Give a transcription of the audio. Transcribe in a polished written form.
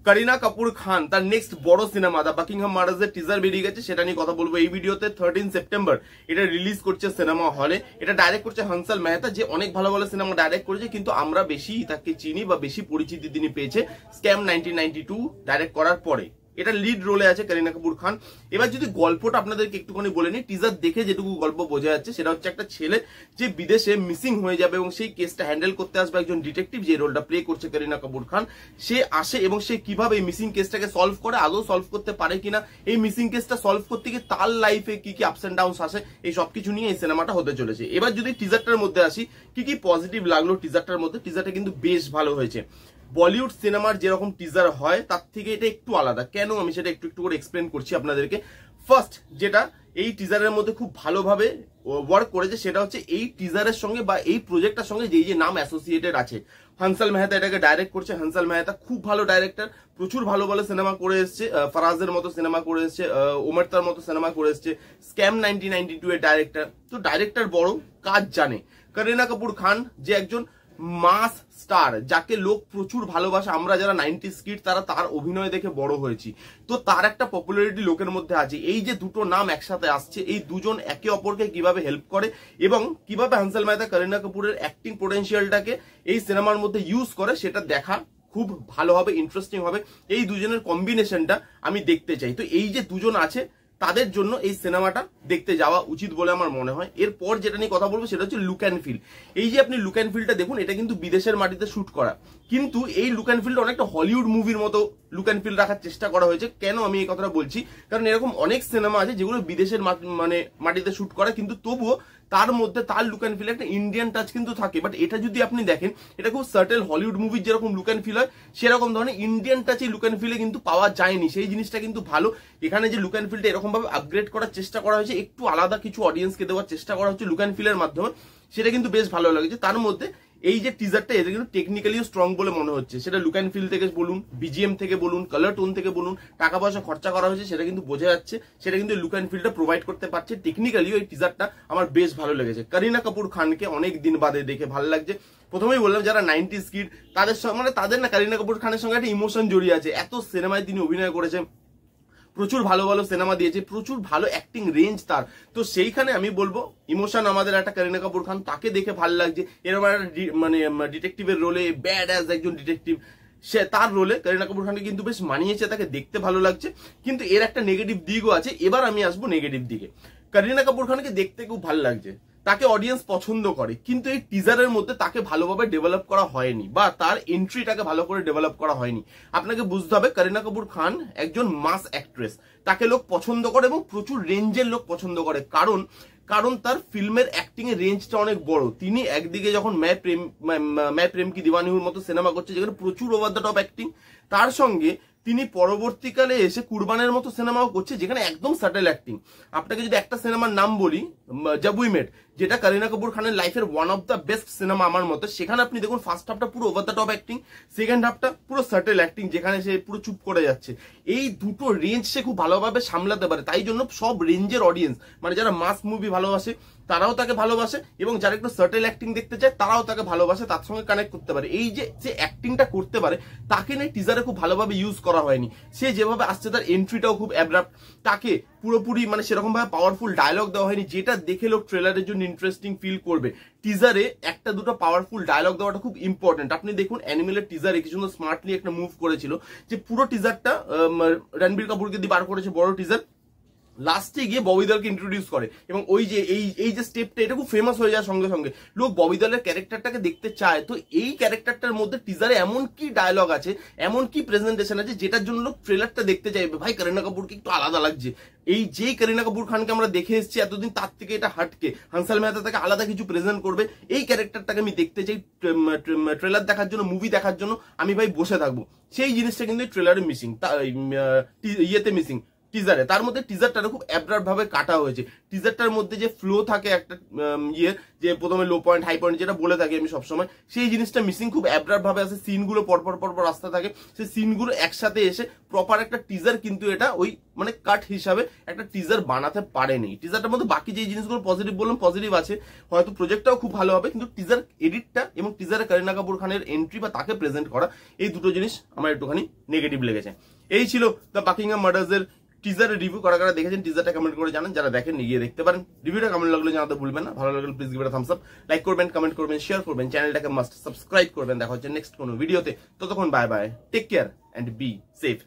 করিনা কাপুর খান তার নেক্সট বড় cinema the Buckingham মার্ডার্সের teaser বেরিয়ে গেছে, সেটা নিয়ে কথা বলবো এই ভিডিওতে। 13 সেপ্টেম্বর এটা রিলিজ করছে সিনেমা হলে। এটা ডাইরেক্ট করছে হংসল মেহতা, যে অনেক ভালো ভালো সিনেমা ডাইরেক্ট করেছে, কিন্তু আমরা বেশি তাকে চিনি বা বেশি পরিচিতি তিনি পেয়েছে স্ক্যাম 1992 ডাইরেক্ট করার পরে। এটা লিড রোলে আছে করিনা কাপুর খান। এবার যদি গল্পটা আপনাদেরকে একটুখানি বলে নিই, টিজার দেখে যেটুকু গল্প বোঝা যাচ্ছে সেটা হচ্ছে একটা ছেলে যে বিদেশে মিসিং হয়ে যাবে এবং সেই কেসটা হ্যান্ডেল করতে আসবে একজন ডিটেকটিভ, যে রোলটা প্লে করছে করিনা কাপুর খান। সে আসে এবং সে কিভাবে এই মিসিং কেসটাকে সলভ করে, আদৌ সলভ করতে পারে কিনা, এই মিসিং কেসটা সলভ করতে গিয়ে তার লাইফে কি কি আপস এন্ড ডাউনস আসে, এই সবকিছু নিয়ে এই সিনেমাটা হতে চলেছে। এবার যদি টিজারটার মধ্যে আসি, কি কি পজিটিভ লাগলো টিজারটার মধ্যে। টিজারটা কিন্তু বেশ ভালো হয়েছে। বলিউড সিনেমার যেরকম টিজার হয় তার থেকে এটা একটু আলাদা। কেন আমি সেটা একটু একটু করে এক্সপ্লেন করছি আপনাদেরকে। ফার্স্ট যেটা এই টিজারের মধ্যে খুব ভালোভাবে ওয়ার্ক করেছে সেটা হচ্ছে এই টিজারের সঙ্গে বা এই প্রজেক্টটার সঙ্গে যে নাম অ্যাসোসিয়েটেড আছে। হংসল মেহতা এটাকে ডাইরেক্ট করছে। হংসল মেহতা খুব ভালো ডাইরেক্টর, প্রচুর ভালো ভালো সিনেমা করে এসছে। ফরাজের মতো সিনেমা করে এসছে, ওমরতার মতো সিনেমা করে এসছে। স্ক্যাম 1992 এর ডাইরেক্টর, তো ডাইরেক্টর বড়, কাজ জানে। করিনা কাপুর খান যে একজন মাস স্টার, যাকে লোক প্রচুর ভালোবাসে, আমরা যারা 90s কিড তারা তার অভিনয় দেখে বড় হয়েছি, তো তার একটা পপুলারিটি লোকের মধ্যে আছে। এই যে দুটো নাম একসাথে আসছে, এই দুজন একে অপরকে কিভাবে হেল্প করে এবং কিভাবে হংসল মেহতা করিনা কাপুরের অ্যাক্টিং পোটেনশিয়ালটাকে এই সিনেমার মধ্যে ইউজ করে, সেটা দেখা খুব ভালো হবে, ইন্টারেস্টিং হবে। এই দুজনের কম্বিনেশনটা আমি দেখতে চাই। তো এই যে দুজন আছে তাদের জন্য এই সিনেমাটা দেখতে যাওয়া উচিত বলে আমার মনে হয়। এরপর যেটা নিয়ে কথা বলবো সেটা হচ্ছে লুক অ্যান্ড ফিল। এই যে আপনি লুক অ্যান্ড ফিলটা দেখুন, এটা কিন্তু বিদেশের মাটিতে শুট করা, কিন্তু এই লুক অ্যান্ড ফিলটা অনেকটা হলিউড মুভির মতো লুক অ্যান্ড ফিল রাখার চেষ্টা করা হয়েছে। কেন আমি এই কথাটা বলছি, কারণ এরকম অনেক সিনেমা আছে যেগুলো বিদেশের মাটিতে শুট করা, কিন্তু তবুও তার মধ্যে তার লুক অ্যান্ড ফিল একটা ইন্ডিয়ান টাচ কিন্তু থাকে। বাট এটা যদি আপনি দেখেন, এটা খুব সার্টেল হলিউড মুভির যেরকম লুক অ্যান্ড ফিল হয় সেরকম ধরনের ইন্ডিয়ান টাচ এই লুক অ্যান্ড ফিলে কিন্তু পাওয়া যায়নি। সেই জিনিসটা কিন্তু ভালো। এখানে যে লুক অ্যান্ড ফিলটা এরকম ভাবে আপগ্রেড করার চেষ্টা করা হয়েছে, একটু আলাদা কিছু অডিয়েন্সকে দেওয়ার চেষ্টা করা হচ্ছে লুক অ্যান্ড ফিলের মাধ্যমে, সেটা কিন্তু বেশ ভালো লাগছে। তার মধ্যে এই যে টিজারটা, এটা কিন্তু টেকনিক্যালিও স্ট্রং বলে মনে হচ্ছে। সেটা লুক অ্যান্ড ফিল থেকে বলুন, বিজিএম থেকে বলুন, কালার টোন থেকে বলুন, টাকা পয়সা খরচা করা হয়েছে সেটা কিন্তু বোঝা যাচ্ছে। সেটা কিন্তু লুক অ্যান্ড ফিলটা প্রোভাইড করতে পারছে। টেকনিক্যালিও এই টিজারটা আমার বেশ ভালো লেগেছে। করিনা কাপুর খানকে অনেক দিন বাদে দেখে ভালো লাগছে। প্রথমেই বললাম যারা 90s কিড তাদের সঙ্গে তাদের না করিনা কাপুর খানের সঙ্গে একটা ইমোশন জড়িয়ে আছে। এত সিনেমায় তিনি অভিনয় করেছেন, প্রচুর ভালো ভালো সিনেমা দিয়েছে, প্রচুর ভালো অ্যাক্টিং রেঞ্জ তার। তো সেইখানে আমি বলবো ইমোশন আমাদের একটা করিনা কাপুর খান, তাকে দেখে ভালো লাগছে। এরকম একটা ডিটেকটিভের রোলে, ব্যাড অ্যাজ একজন ডিটেকটিভ, সে তার রোলে করিনা কাপুর খানকে কিন্তু বেশ মানিয়েছে, তাকে দেখতে ভালো লাগছে। কিন্তু এর একটা নেগেটিভ দিকও আছে। এবার আমি আসবো নেগেটিভ দিকে। করিনা কাপুর খানকে দেখতে খুব ভালো লাগছে, তাকে অডিয়েন্স পছন্দ করে, কিন্তু এই টিজারের মধ্যে তাকে ভালোভাবে ডেভেলপ করা হয়নি বা তার এন্ট্রিটাকে ভালো করে ডেভেলপ করা হয়নি। আপনাকে বুঝতে হবে করিনা কাপুর খান একজন মাস অ্যাক্ট্রেস, তাকে লোক পছন্দ করে এবং প্রচুর রেঞ্জের লোক পছন্দ করে। কারণ তার ফিল্মের অ্যাক্টিং এর রেঞ্জটা অনেক বড়। তিনি একদিকে যখন मैं प्रेम की दीवानी হুর মতো সিনেমা করছে যেখানে প্রচুর ওভার দ্য টপ অ্যাক্টিং, তার সঙ্গে তিনি পরবর্তীকালে এসে কুরবানের মতো সিনেমাও করছে যেখানে একদম সাটেল অ্যাক্টিং। আপনাকে যদি একটা সিনেমার নাম বলি, জব উই মেট, যেটা করিনা কাপুর খানের লাইফের one of the best cinema আমার মতে, সেখানে আপনি দেখুন ফার্স্ট হাফটা পুরো over the top acting, second হাফটা পুরো সাটেল অ্যাক্টিং যেখানে সে পুরো চুপ করে যাচ্ছে। এই দুটো রেঞ্জ সে খুব ভালোভাবে সামলাতে পারে। তাই জন্য সব রেঞ্জের অডিয়েন্স, মানে যারা মাস মুভি ভালোবাসে তারাও তাকে ভালোবাসে এবং যারা একটু সার্টেল অ্যাক্টিং দেখতে চায় তারাও তাকে ভালোবাসে, তার সঙ্গে কানেক্ট করতে পারে। এই যে অ্যাক্টিংটা করতে পারে তাকে নিয়ে টিজারে খুব ভালোভাবে ইউজ করা হয়নি। সে যেভাবে আসছে তার এন্ট্রিটাও খুব অ্যাব্রাপ্ট, তাকে পুরোপুরি মানে সেরকম ভাবে পাওয়ারফুল ডায়লগ দেওয়া হয়নি যেটা দেখে লোক ট্রেলারের জন্য ইন্টারেস্টিং ফিল করবে। টিজারে একটা দুটো পাওয়ারফুল ডায়লগ দেওয়াটা খুব ইম্পর্টেন্ট। আপনি দেখুন অ্যানিমেলের টিজারে কি সুন্দর স্মার্টলি একটা মুভ করেছিল, যে পুরো টিজারটা রণবীর কাপুরকে দিয়ে বার করেছে বড় টিজার, লাস্টে গিয়ে ববি দলকে ইন্ট্রোডিউস করে এবং ওই যে এই যে স্টেপটা, এটা খুব ফেমাস হয়ে যাওয়ার সঙ্গে সঙ্গে লোক ববি দলের ক্যারেক্টারটাকে দেখতে চায়। তো এই ক্যারেক্টারটার মধ্যে টিজারে এমন কি ডায়লগ আছে, এমন কি প্রেজেন্টেশন আছে যেটার জন্য লোক ট্রেলারটা দেখতে চাইবে। ভাই করিনা কাপুরকে একটু আলাদা লাগছে। এই যেই করিনা কাপুর খানকে আমরা দেখে এসেছি এতদিন, তার থেকে এটা হাটকে হংসল মেহতা তাকে আলাদা কিছু প্রেজেন্ট করবে। এই ক্যারেক্টারটাকে আমি দেখতে চাই, ট্রেলার দেখার জন্য, মুভি দেখার জন্য আমি ভাই বসে থাকবো। সেই জিনিসটা কিন্তু ট্রেলারে মিসিং, ইয়েতে মিসিং, টিজারে, তার মধ্যে টিজারটা খুব অ্যাব্রাপ্ট ভাবে কাটা হয়েছে। টিজারটার মধ্যে যে ফ্লো থাকে একটা যে প্রথমে লো পয়েন্ট হাই পয়েন্ট যেটা বলে থাকি আমি সবসময়, সেই জিনিসটা মিসিং, খুব অ্যাব্রাপ্ট ভাবে আছে, সিনগুলো পরপর আসতে থাকে, সেই সিনগুলো একসাথে এসে প্রপার একটা টিজার কিন্তু এটা ওই মানে কাট হিসাবে একটা টিজার বানাতে পারেনি। টিজারটার মধ্যে বাকি যে জিনিসগুলো পজিটিভ বললাম পজিটিভ আছে, হয়তো প্রজেক্টটাও খুব ভালো হবে, কিন্তু টিজার এডিটটা এবং টিজারে করিনা কাপুর খানের এন্ট্রি বা তাকে প্রেজেন্ট করা, এই দুটো জিনিস আমার একটুখানি নেগেটিভ লেগেছে। এই ছিল দ্য বাকিংহাম মার্ডার্স এর টিজারের রিভিউ। কারা দেখেছেন টিজারটা কমেন্ট করে জানান, যারা দেখেন গিয়ে দেখতে পারেন। রিভিউটা কেমন লাগলো জানাতে ভুলবেন না, ভালো লাগলে please give it a Thums up, like করবেন, কমেন্ট করবেন, শেয়ার করবেন, চ্যানেলটাকে মাস্ট সাবস্ক্রাইব করবেন। দেখা হচ্ছে নেক্সট কোনো ভিডিওতে, ততক্ষণ bye bye, take care and be safe.